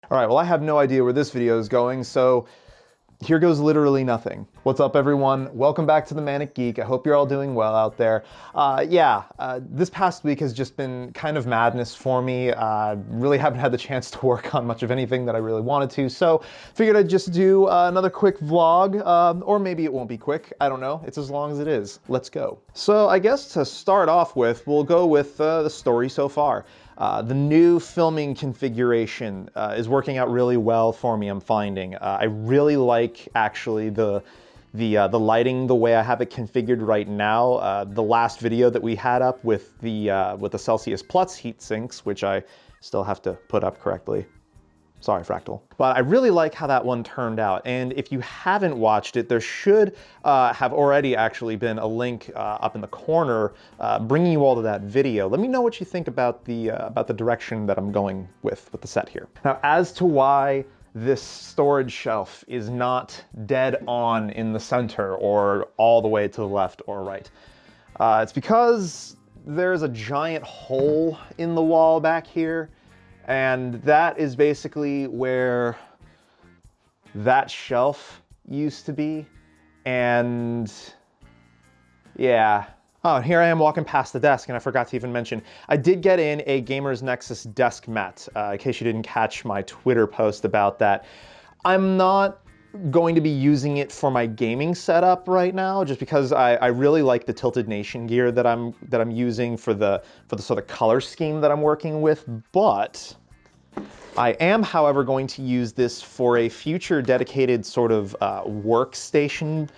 All right, well, I have no idea where this video is going, so here goes literally nothing. What's up, everyone? Welcome back to the Manic Geek. I hope you're all doing well out there. This past week has just been kind of madness for me. Really haven't had the chance to work on much of anything that I really wanted to, so figured I'd just do another quick vlog, or maybe it won't be quick. I don't know. It's as long as it is. Let's go. So I guess to start off with, we'll go with the story so far. The new filming configuration is working out really well for me, I'm finding. I really like, actually, the lighting the way I have it configured right now. The last video that we had up with the Celsius Plus heat sinks, which I still have to put up correctly. Sorry, Fractal. But I really like how that one turned out. And if you haven't watched it, there should have already actually been a link up in the corner bringing you all to that video. Let me know what you think about the direction that I'm going with the set here. Now, as to why this storage shelf is not dead on in the center or all the way to the left or right, it's because there's a giant hole in the wall back here. And that is basically where that shelf used to be. And yeah. Oh, and here I am walking past the desk, and I forgot to even mention, I did get in a GamersNexus desk mat, in case you didn't catch my Twitter post about that. I'm not going to be using it for my gaming setup right now, just because I really like the Tilted Nation gear that I'm using for the sort of color scheme that I'm working with. But I am, however, going to use this for a future dedicated sort of workstation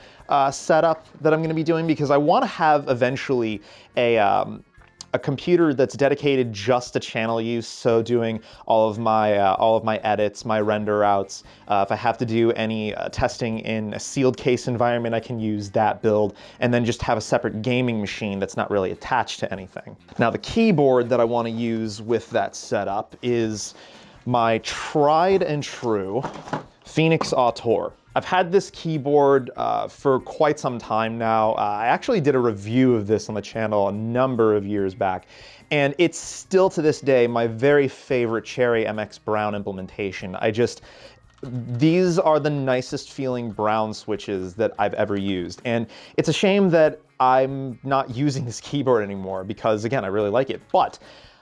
setup that I'm going to be doing, because I want to have eventually a computer that's dedicated just to channel use, so doing all of my edits, my render outs. If I have to do any testing in a sealed case environment, I can use that build, and then just have a separate gaming machine that's not really attached to anything. Now, the keyboard that I want to use with that setup is my tried and true Phoenix Outtro. I've had this keyboard for quite some time now. I actually did a review of this on the channel a number of years back, and it's still to this day my very favorite Cherry MX Brown implementation. These are the nicest feeling brown switches that I've ever used, and it's a shame that I'm not using this keyboard anymore because, again, I really like it, but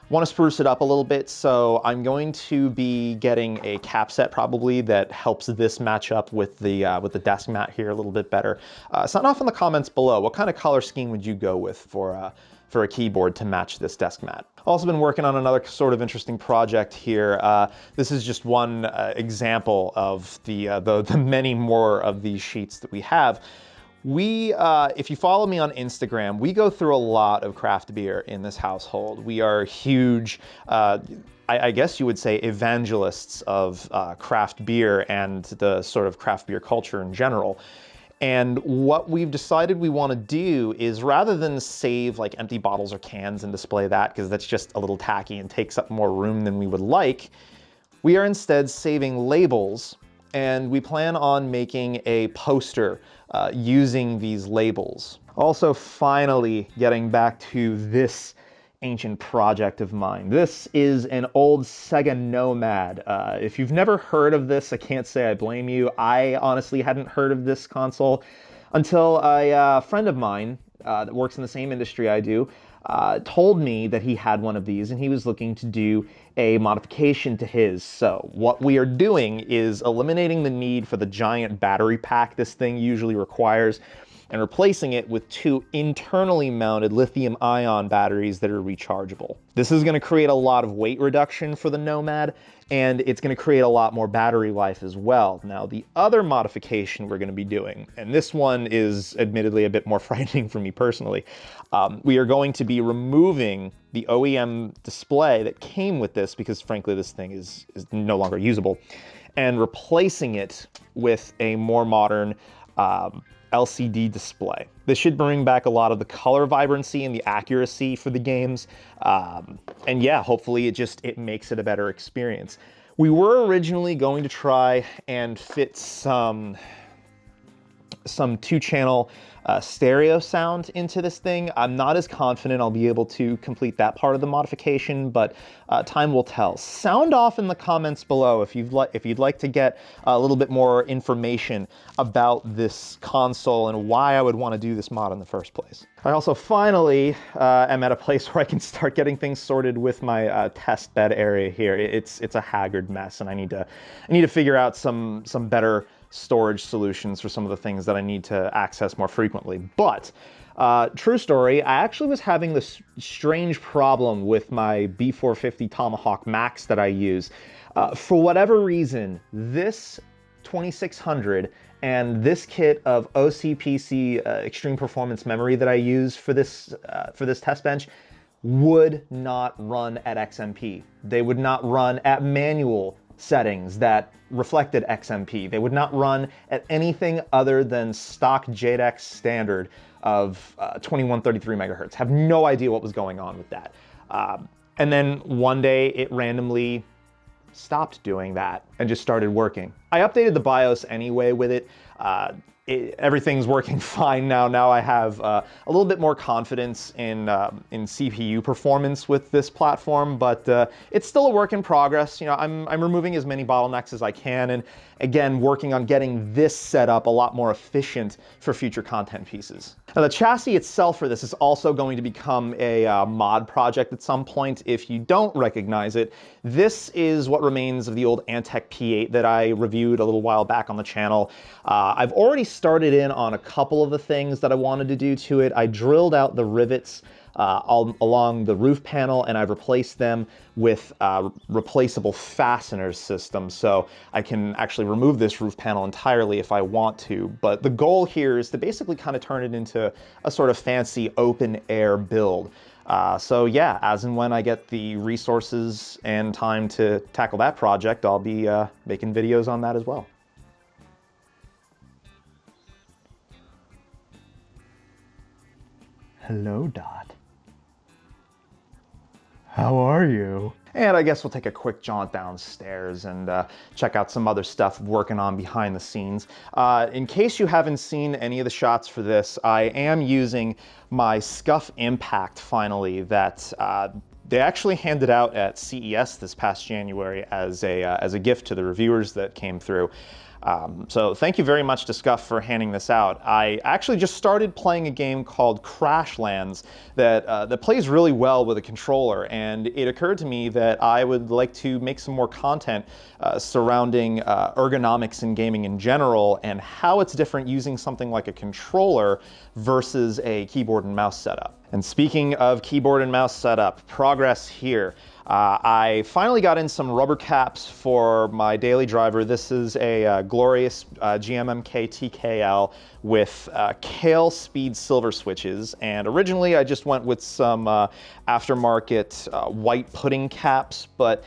want to spruce it up a little bit, so I'm going to be getting a cap set probably that helps this match up with the desk mat here a little bit better. Sound off in the comments below. What kind of color scheme would you go with for a keyboard to match this desk mat? Also been working on another sort of interesting project here. This is just one example of the many more of these sheets that we have. If you follow me on Instagram, we go through a lot of craft beer in this household. We are huge, I guess you would say, evangelists of craft beer and the sort of craft beer culture in general. And what we've decided we want to do is, rather than save like empty bottles or cans and display that, because that's just a little tacky and takes up more room than we would like, we are instead saving labels, and we plan on making a poster using these labels. Also, finally getting back to this ancient project of mine. This is an old Sega Nomad. If you've never heard of this, I can't say I blame you. I honestly hadn't heard of this console until a friend of mine that works in the same industry I do told me that he had one of these and he was looking to do a modification to his. So what we are doing is eliminating the need for the giant battery pack this thing usually requires, and replacing it with two internally mounted lithium-ion batteries that are rechargeable. This is going to create a lot of weight reduction for the Nomad, and it's going to create a lot more battery life as well. Now, the other modification we're going to be doing, and this one is admittedly a bit more frightening for me personally, we are going to be removing the OEM display that came with this, because frankly this thing is no longer usable, and replacing it with a more modern LCD display. This should bring back a lot of the color vibrancy and the accuracy for the games. And yeah, hopefully it makes it a better experience. We were originally going to try and fit some some 2-channel stereo sound into this thing. I'm not as confident I'll be able to complete that part of the modification, but time will tell. Sound off in the comments below if you'd like to get a little bit more information about this console and why I would want to do this mod in the first place. I also finally am at a place where I can start getting things sorted with my test bed area here. It's a haggard mess, and I need to figure out some better storage solutions for some of the things that I need to access more frequently. But true story, I actually was having this strange problem with my B450 Tomahawk Max that I use. For whatever reason, this 2600 and this kit of OCPC extreme performance memory that I use for this test bench would not run at XMP. They would not run at manual settings that reflected XMP. They would not run at anything other than stock JEDEC standard of 2133 megahertz. Have no idea what was going on with that. And then one day it randomly stopped doing that and just started working. I updated the BIOS anyway with it. Everything's working fine now. Now I have a little bit more confidence in CPU performance with this platform, but it's still a work in progress. You know, I'm removing as many bottlenecks as I can, and again, working on getting this set up a lot more efficient for future content pieces. Now, the chassis itself for this is also going to become a mod project at some point. If you don't recognize it, this is what remains of the old Antec P8 that I reviewed a little while back on the channel. I've already started in on a couple of the things that I wanted to do to it. I drilled out the rivets all along the roof panel, and I've replaced them with replaceable fasteners system, so I can actually remove this roof panel entirely if I want to. But the goal here is to basically kind of turn it into a sort of fancy open air build. So yeah, as and when I get the resources and time to tackle that project, I'll be making videos on that as well. Hello, Dot. How are you? And I guess we'll take a quick jaunt downstairs and check out some other stuff working on behind the scenes. In case you haven't seen any of the shots for this, I am using my Scuff Impact finally that they actually handed out at CES this past January as a gift to the reviewers that came through. So thank you very much to Scuff for handing this out. I actually just started playing a game called Crashlands that plays really well with a controller, and it occurred to me that I would like to make some more content surrounding ergonomics in gaming in general and how it's different using something like a controller versus a keyboard and mouse setup. And speaking of keyboard and mouse setup, progress here. I finally got in some rubber caps for my daily driver. This is a glorious GMMK TKL with Kale Speed silver switches, and originally I just went with some aftermarket white pudding caps, but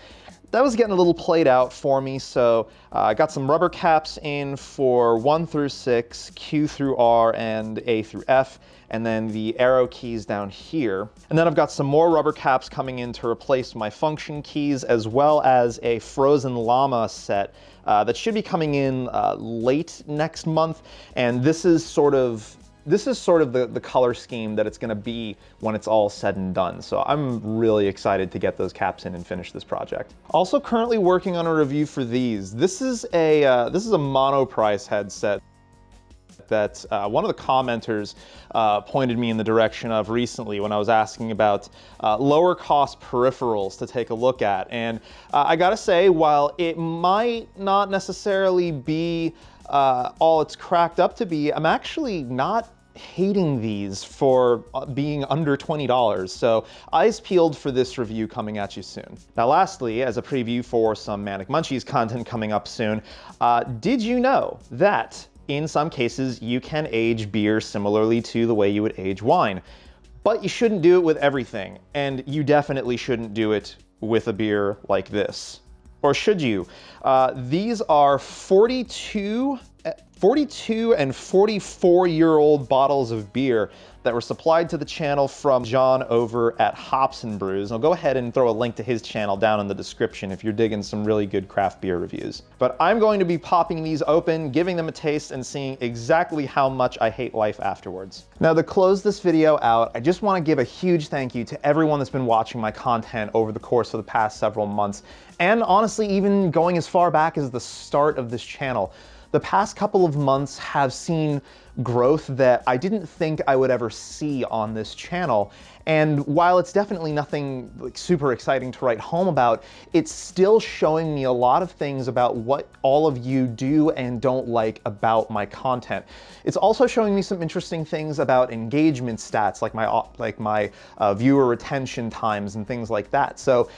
that was getting a little played out for me, so I got some rubber caps in for 1 through 6, Q through R, and A through F, and then the arrow keys down here. And then I've got some more rubber caps coming in to replace my function keys, as well as a Frozen Llama set that should be coming in late next month, and this is sort of the color scheme that it's going to be when it's all said and done. So I'm really excited to get those caps in and finish this project. Also currently working on a review for these. This is a Monoprice headset that one of the commenters pointed me in the direction of recently when I was asking about lower cost peripherals to take a look at. And I gotta say, while it might not necessarily be all it's cracked up to be, I'm actually not hating these for being under $20. So eyes peeled for this review coming at you soon. Now lastly, as a preview for some Manic Munchies content coming up soon, did you know that in some cases you can age beer similarly to the way you would age wine? But you shouldn't do it with everything, and you definitely shouldn't do it with a beer like this. Or should you? These are 42 42 and 44-year-old bottles of beer that were supplied to the channel from John over at Hops and Brews. I'll go ahead and throw a link to his channel down in the description if you're digging some really good craft beer reviews. But I'm going to be popping these open, giving them a taste, and seeing exactly how much I hate life afterwards. Now, to close this video out, I just want to give a huge thank you to everyone that's been watching my content over the course of the past several months, and honestly, even going as far back as the start of this channel. The past couple of months have seen growth that I didn't think I would ever see on this channel. And while it's definitely nothing like super exciting to write home about, it's still showing me a lot of things about what all of you do and don't like about my content. It's also showing me some interesting things about engagement stats, like my viewer retention times and things like that. So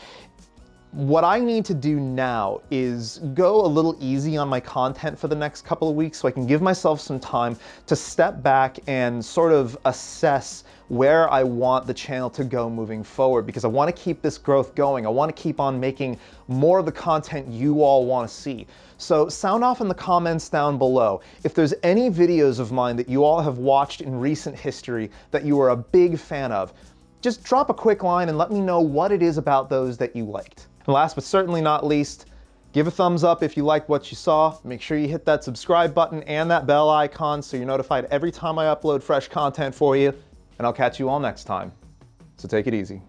what I need to do now is go a little easy on my content for the next couple of weeks so I can give myself some time to step back and sort of assess where I want the channel to go moving forward, because I want to keep this growth going. I want to keep on making more of the content you all want to see. So sound off in the comments down below. If there's any videos of mine that you all have watched in recent history that you are a big fan of, just drop a quick line and let me know what it is about those that you liked. And last but certainly not least, give a thumbs up if you liked what you saw. Make sure you hit that subscribe button and that bell icon so you're notified every time I upload fresh content for you. And I'll catch you all next time. So take it easy.